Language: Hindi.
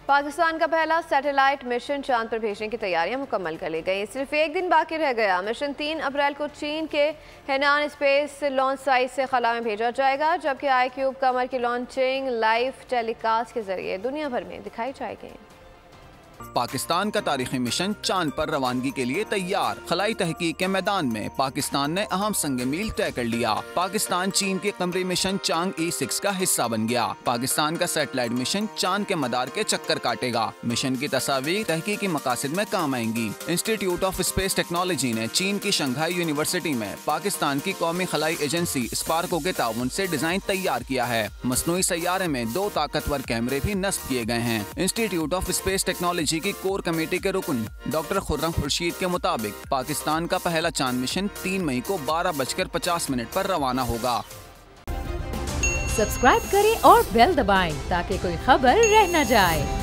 पाकिस्तान का पहला सैटेलाइट मिशन चांद पर भेजने की तैयारियां मुकम्मल कर ली गई। सिर्फ एक दिन बाकी रह गया। मिशन 3 अप्रैल को चीन के हेनान स्पेस लॉन्च साइट से खला में भेजा जाएगा, जबकि आईक्यूब कमर की लॉन्चिंग लाइव टेलीकास्ट के जरिए दुनिया भर में दिखाई जाएगी। पाकिस्तान का तारीखी मिशन चांद पर रवानगी के लिए तैयार। खलाई तहकीक के मैदान में पाकिस्तान ने अहम संग मील तय कर लिया। पाकिस्तान चीन के कमरी मिशन चांग E6 का हिस्सा बन गया। पाकिस्तान का सैटेलाइट मिशन चांद के मदार के चक्कर काटेगा। मिशन की तस्वीर तहकीकी मकासद में काम आएंगी। इंस्टीट्यूट ऑफ स्पेस टेक्नोलॉजी ने चीन की शंघाई यूनिवर्सिटी में पाकिस्तान की कौमी खलाई एजेंसी स्पार्को के ताउन से डिजाइन तैयार किया है। मसनूई सैयारे में 2 ताकतवर कैमरे भी नस्ब किए गए हैं। इंस्टीट्यूट ऑफ स्पेस टेक्नोलॉजी की कोर कमेटी के रुकन डॉक्टर खुर्रम खुर्शीद के मुताबिक पाकिस्तान का पहला चांद मिशन 3 मई को 12:50 पर रवाना होगा। सब्सक्राइब करें और बेल दबाएं ताकि कोई खबर रह न जाए।